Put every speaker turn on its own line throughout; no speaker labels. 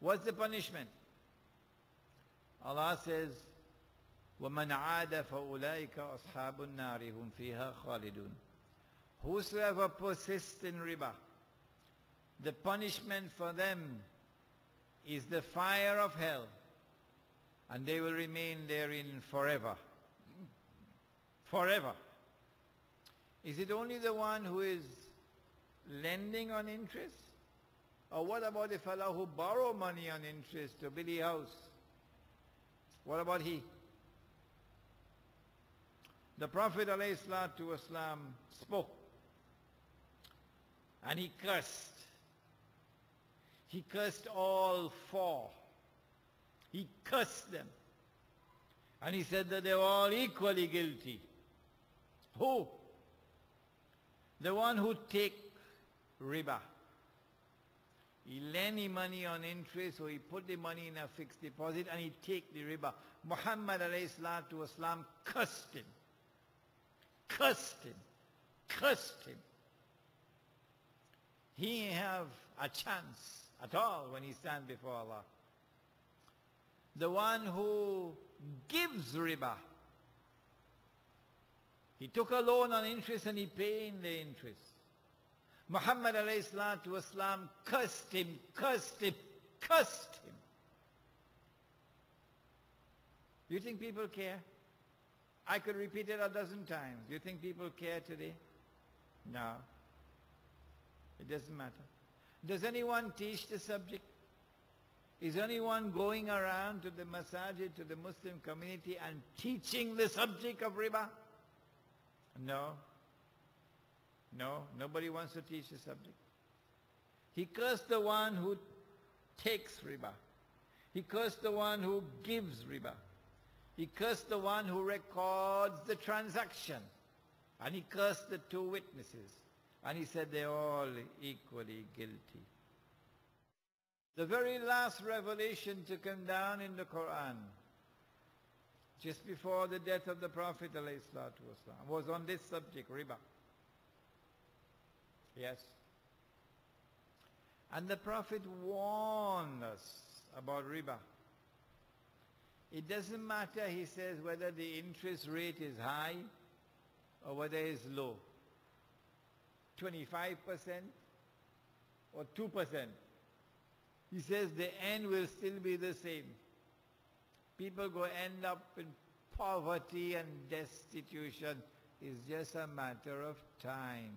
What's the punishment? Allah says, وَمَنْ عَادَ فَأُولَٰئِكَ أَصْحَابُ النَّارِ هُمْ فِيهَا خَالِدُونَ. Whosoever persists in riba, the punishment for them is the fire of hell, and they will remain therein forever. Forever. Is it only the one who is lending on interest? Or what about the fellow who borrow money on interest to build a house? What about he? The Prophet ﷺ spoke and he cursed. He cursed all four. He cursed them. And he said that they were all equally guilty. Who? The one who take riba. He lend him money on interest, or he put the money in a fixed deposit and he take the riba. Muhammad ﷺ cursed him. Cursed him. Cursed him. He have a chance at all when he stand before Allah. The one who gives riba. He took a loan on interest and he paid the interest. Muhammad ﷺ cursed him, cursed him, cursed him. Do you think people care? I could repeat it a dozen times. Do you think people care today? No. It doesn't matter. Does anyone teach the subject? Is anyone going around to the masajid, to the Muslim community and teaching the subject of riba? No. No, nobody wants to teach the subject. He cursed the one who takes riba. He cursed the one who gives riba. He cursed the one who records the transaction. And he cursed the two witnesses. And he said they're all equally guilty. The very last revelation to come down in the Quran, just before the death of the Prophet ﷺ, was on this subject, riba. Yes. And the Prophet warned us about riba. It doesn't matter, he says, whether the interest rate is high or whether it's low. 25% or 2%. He says the end will still be the same. People go end up in poverty and destitution. It's just a matter of time.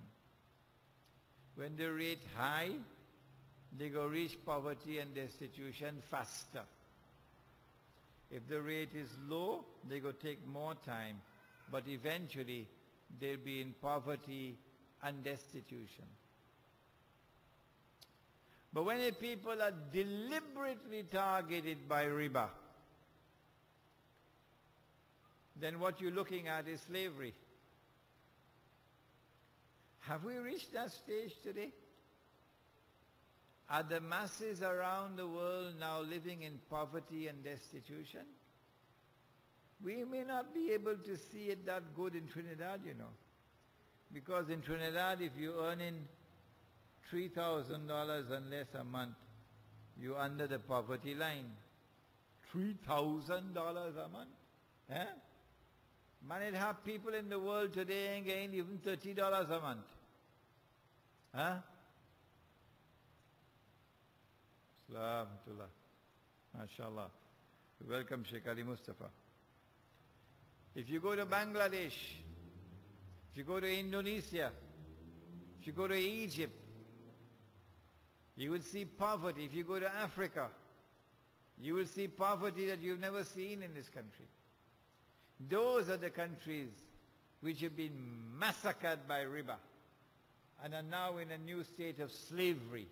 When the rate high, they go reach poverty and destitution faster. If the rate is low, they go take more time. But eventually, they'll be in poverty and destitution. But when the people are deliberately targeted by riba, then what you're looking at is slavery. Have we reached that stage today? Are the masses around the world now living in poverty and destitution? We may not be able to see it that good in Trinidad, you know. Because in Trinidad, if you're earning $3,000 and less a month, you're under the poverty line. $3,000 a month? Eh? Man, it have people in the world today ain't getting even $30 a month. Huh? Salamatullah. MashaAllah. Welcome, Sheikh Ali Mustafa. If you go to Bangladesh, if you go to Indonesia, if you go to Egypt, you will see poverty. If you go to Africa, you will see poverty that you've never seen in this country. Those are the countries which have been massacred by riba and are now in a new state of slavery.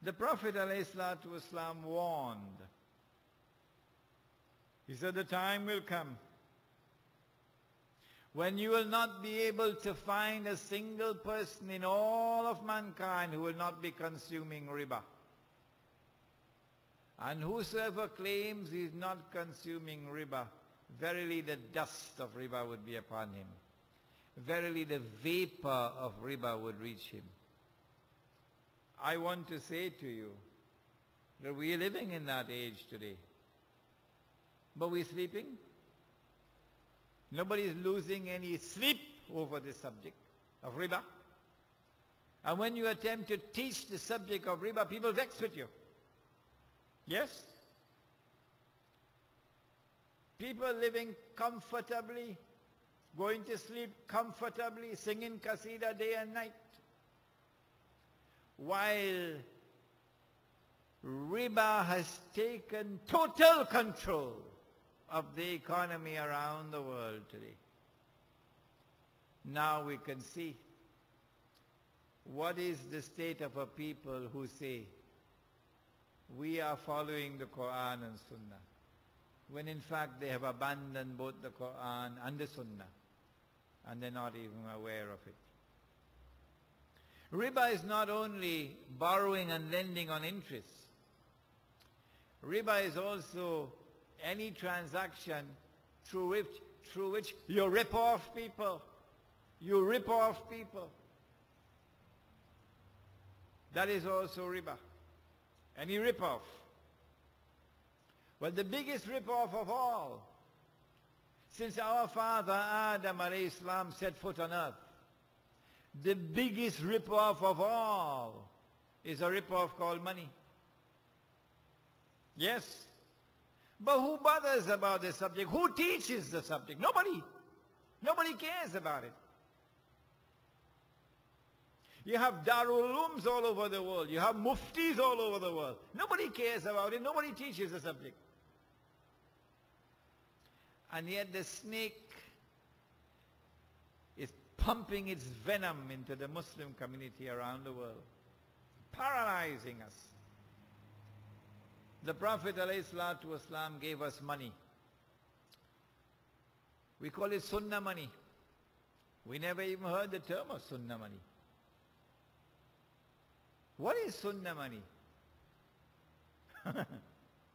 The Prophet ﷺ warned. He said, the time will come when you will not be able to find a single person in all of mankind who will not be consuming riba. And whosoever claims he is not consuming riba, verily the dust of riba would be upon him. Verily the vapor of riba would reach him. I want to say to you that we are living in that age today. But we're sleeping. Nobody is losing any sleep over this subject of riba. And when you attempt to teach the subject of riba, people vex with you. Yes? People living comfortably, going to sleep comfortably, singing qasida day and night. While riba has taken total control of the economy around the world today. Now we can see what is the state of a people who say, we are following the Quran and Sunnah, when in fact they have abandoned both the Quran and the Sunnah, and they're not even aware of it. Riba is not only borrowing and lending on interest. Riba is also any transaction through which you rip off people. You rip off people. That is also riba. Any rip-off. Well, the biggest rip-off of all, since our father Adam alayhi salam set foot on earth, the biggest rip-off of all is a rip-off called money. Yes. But who bothers about the subject? Who teaches the subject? Nobody. Nobody cares about it. You have Darul Ulooms all over the world. You have muftis all over the world. Nobody cares about it. Nobody teaches the subject. And yet the snake is pumping its venom into the Muslim community around the world, paralyzing us. The Prophet ﷺ gave us money. We call it sunnah money. We never even heard the term of sunnah money. What is sunnah money?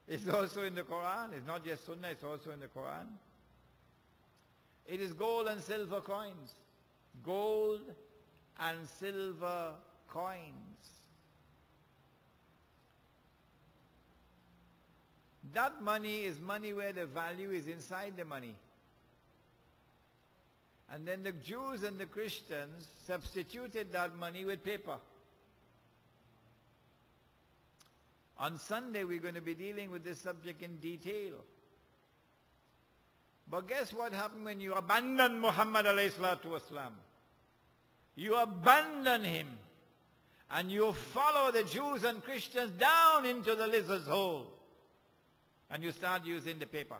It's also in the Quran. It's not just sunnah, it's also in the Quran. It is gold and silver coins. Gold and silver coins. That money is money where the value is inside the money. And then the Jews and the Christians substituted that money with paper. On Sunday, we're going to be dealing with this subject in detail. But guess what happened when you abandon Muhammad alayhi salatu wasalam? You abandon him. And you follow the Jews and Christians down into the lizard's hole. And you start using the paper.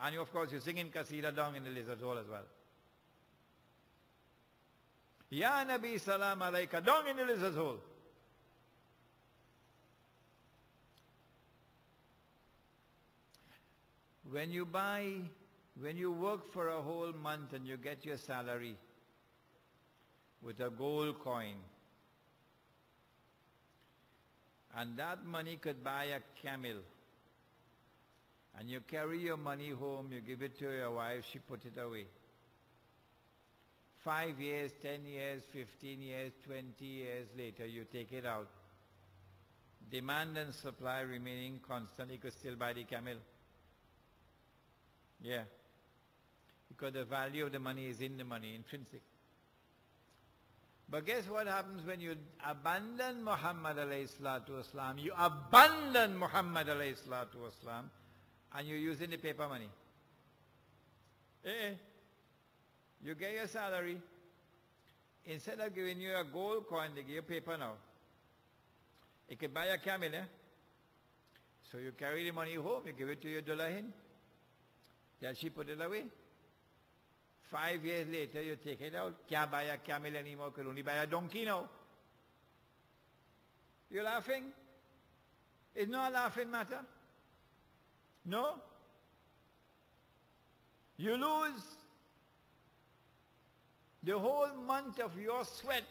And you, of course, you're singing qasida down in the lizard's hole as well. Ya Nabi salam alayka, down in the lizard's hole. When you work for a whole month and you get your salary with a gold coin, and that money could buy a camel, and you carry your money home, you give it to your wife, she put it away. 5 years, 10 years, 15 years, 20 years later, you take it out. Demand and supply remaining constant, you could still buy the camel. Yeah. Because the value of the money is in the money, intrinsic. But guess what happens when you abandon Muhammad alayhi salatu wasalam? You abandon Muhammad alayhi salatu wasalam and you're using the paper money. You get your salary. Instead of giving you a gold coin, they give you paper now. It could buy a camel, eh? So you carry the money home, you give it to your dullahin. Then she put it away. 5 years later, you take it out. Can't buy a camel anymore, could only buy a donkey now. You're laughing? It's not a laughing matter. No? You lose the whole month of your sweat